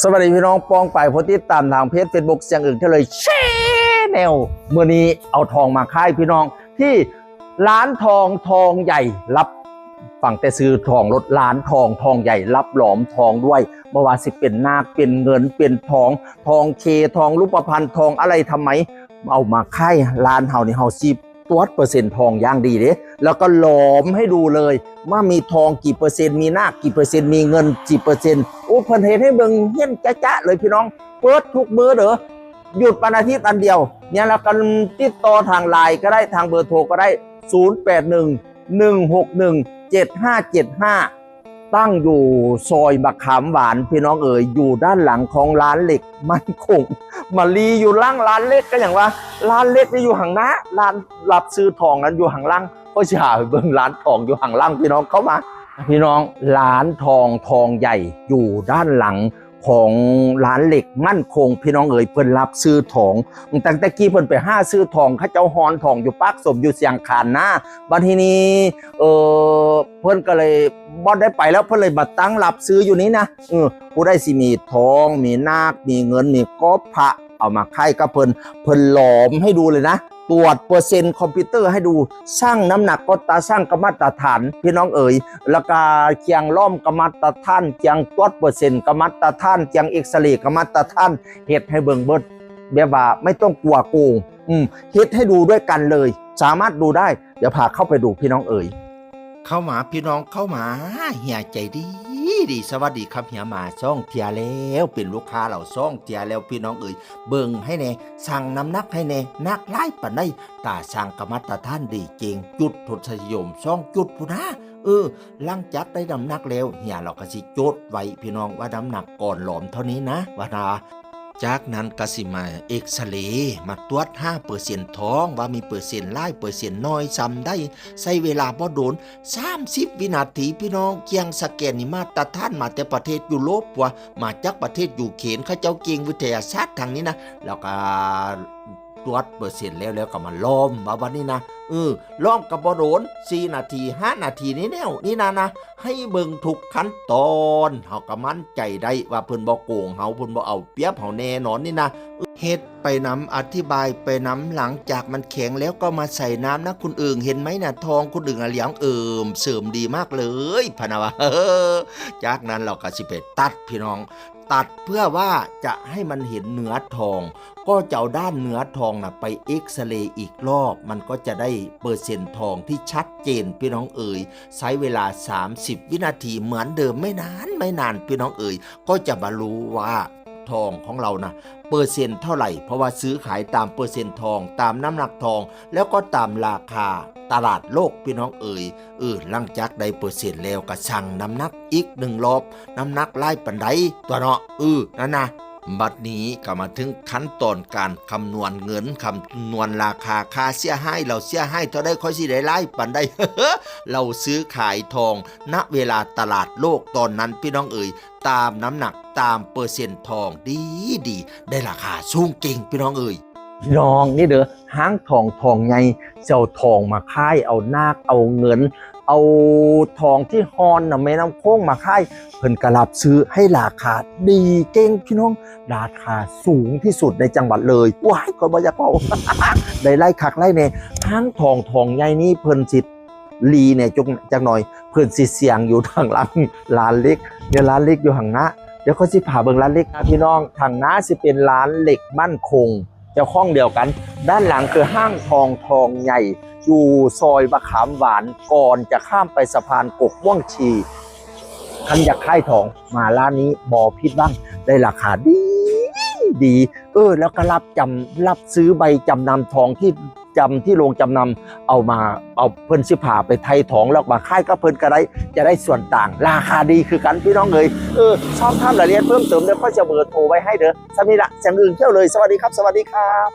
สวัสดีพี่น้องปองไปโพสต์ติดตามทางเพจ Facebook เสียงอื่นที่เลยแชแนวเมื่อนี้เอาทองมาค่ายพี่น้องที่ร้านทองใหญ่รับฝั่งแต่ซื้อทองรถร้านทองใหญ่รับหลอมทองด้วยเมื่อวานสิเป็นนาคเป็นเงินเป็นทองเคทองรูปพรรณทองอะไรทำไมเอามาค่ายร้านเฮานี่เฮาซีตัวเปอร์เซ็นต์ทองอย่างดีเด้แล้วก็หลอมให้ดูเลยว่ามีทองกี่เปอร์เซ็นต์มีนาคกี่เปอร์เซ็นต์มีเงินกี่เปอร์เซ็นต์โอ้เพิ่นเฮ็ดให้เบิ่งเฮี้ยนจ๊ะเลยพี่น้องเปิดทุกมื้อเด้อหยุดวันอาทิตย์อันเดียวเนี่ยแล้วกันติดต่อทางไลน์ก็ได้ทางเบอร์โทรก็ได้0811667575ตั้งอยู่ซอยบักขามหวานพี่น้องเอ๋ยอยู่ด้านหลังของร้านเหล็กมั่นคงมาลีอยู่ล่างร้านเล็กก็อย่างว่าร้านเล็กนี่อยู่ห่างหน้าร้านรับซื้อทองนั้นอยู่ห่างล่างก็จะหาเบิ่งร้านทองอยู่ห่างล่างพี่น้องเข้ามาพี่น้องร้านทองใหญ่อยู่ด้านหลังของร้านเหล็กมั่นคงพี่น้องเอ๋ยเพิ่นรับซื้อทองตั้งแต่กี้เพิ่นไปห้าซื้อทองเขาเจ้าฮอนทองอยู่ปากสมอยู่เสียงคานนะบัดทีนี้เพิ่นก็เลยบ่ได้ไปแล้วเพิ่นเลยมาตั้งรับซื้ออยู่นี้นะผู้ได้สิมีทองมีนาคมีเงินมีก๊อบพระเอามาค่ายกับเพิ่นหลอมให้ดูเลยนะตรวจเปอร์เซ็นต์คอมพิวเตอร์ให้ดูช่างน้ำหนักก็ตาช่างกรรมตรฐานพี่น้องเอ๋ยแล้วก็เคียงล้อมกรรมตรฐานเคียงตรวจเปอร์เซ็นต์กรรมตรฐานเคียงเอ็กซเรย์กรรมตรฐานเฮ็ดให้เบิ่งเบิดแบบว่าไม่ต้องกลัวโกงเฮ็ดให้ดูด้วยกันเลยสามารถดูได้เดี๋ยวพาเข้าไปดูพี่น้องเอ๋ยเข้ามาพี่น้องเข้ามาเฮียใจดีสวัสดีครับเฮียมาซ่องเทียแล้วเป็นลูกค้าเราซ่องเทียแล้วพี่น้องเอ๋ยเบิ่งให้แน่สั่งน้ำหนักให้แน่นักไล่ปานใดตาสั่งกรรมตรฐานดีจริงจุดทศนิยมซ่องจุดพุนะหลังจากได้น้ำหนักแล้วเฮียเราก็สิโจทย์ไว้พี่น้องว่าน้ำหนักก่อนหลอมเท่านี้นะว่าจากนั้นก็สิมาเอ็กซเรย์มาตรวจ5%ทองว่ามีเปอร์เซ็นต์หลายเปอร์เซ็นต์น้อยซ้ำได้ใช้เวลาบ่โดน30 วินาทีพี่น้องเกียงสแกนนี่มาตรฐานมาแต่ประเทศยุโรปว่ามาจากประเทศยูเครนเขาเจ้าเก่งวิทยาศาสตร์ทางนี้นะแล้วก็ตรวจเปอร์เซ็นต์แล้วก็มาล้อมว่าวันนี้นะล้อมกับบ่โดน4 นาที5 นาทีนี้แนวนี่นะให้เบิ่งทุกขั้นตอนเฮาก็มั่นใจได้ว่าเพิ่นบ่โกงเฮาเพิ่นบ่เอาเปรียบเฮาแน่นอนนี่นะเฮ็ดไปนำอธิบายไปนำหลังจากมันแข็งแล้วก็มาใส่น้ำนะคุณเอิงเห็นไหมนะทองคุณเอิงเหลียงเสริมดีมากเลยพะนะวะจากนั้นเราก็สิไปตัดพี่น้องตัดเพื่อว่าจะให้มันเห็นเนื้อทองก็จะเอาด้านเนื้อทองนะไปเอ็กซเรย์อีกรอบมันก็จะได้เปอร์เซ็นต์ทองที่ชัดเจนพี่น้องเอ๋ยใช้เวลา30 วินาทีเหมือนเดิมไม่นานพี่น้องเอ๋ยก็จะมารู้ว่าทองของเรานะเปอร์เซ็นต์เท่าไหร่เพราะว่าซื้อขายตามเปอร์เซ็นต์ทองตามน้ำหนักทองแล้วก็ตามราคาตลาดโลกพี่น้องเอ๋ยหลังจากได้เปอร์เซ็นต์แล้วก็สั่งน้ำหนักอีก1 รอบน้ำหนักไล่ปันไดตัวเนาะนั่นนะบัดนี้ก็มาถึงขั้นตอนการคำนวณเงินคำนวณราคาค่าเสียให้เราเสียให้เท่าได้ค่อยสิได้ไล่ปันได้ เราซื้อขายทองณเวลาตลาดโลกตอนนั้นพี่น้องเอ๋ยตามน้ำหนักตามเปอร์เซ็นต์ทองดีได้ราคาสูงจริงพี่น้องเอ๋ยพี่น้องนี่เด้อห้างทองไงเจ้าทองมาค่ายเอานาคเอาเงินเอาทองที่ฮอนแม่น้ำโค้งมาค่ายเพิ่นกระลับซื้อให้ราคาดีเก่งพี่น้องราคาสูงที่สุดในจังหวัดเลยว้ายคนบ่อยากเป่า ได้ไล่คักไล่เนี่ยห้างทองใหญ่นี่เพิ่นสิลีเนี่ยจักหน่อยเพิ่นสิเสียงอยู่ทางหลังร้านเล็กเนี่ยร้านเล็กอยู่ห่างหน้าเดี๋ยวเขาสิพาเบิ่งร้านเล็กนะพี่น้องทางหน้าสิเป็นร้านเหล็กมั่นคงเจ้าของเดียวกันด้านหลังคือห้างทองใหญ่อยู่ซอยบะขามหวานก่อนจะข้ามไปสะพานกกม่วงชีคันอยากค่ายทองมาร้านนี้บอพิษบ้างได้ราคาดีแล้วก็รับซื้อใบจำนำทองที่โรงจำนำเอาเพิ่นสิพาไปไทยทองแล้วมาค่ายก็เพิ่นก็ได้จะได้ส่วนต่างราคาดีคือกันพี่น้องเลยชอบทำรายละเอียดเพิ่มเติมเดี๋ยวก็จะเบอร์โทรไว้ให้เด้อสามีละเสียงอื่นเที่ยวเลยสวัสดีครับ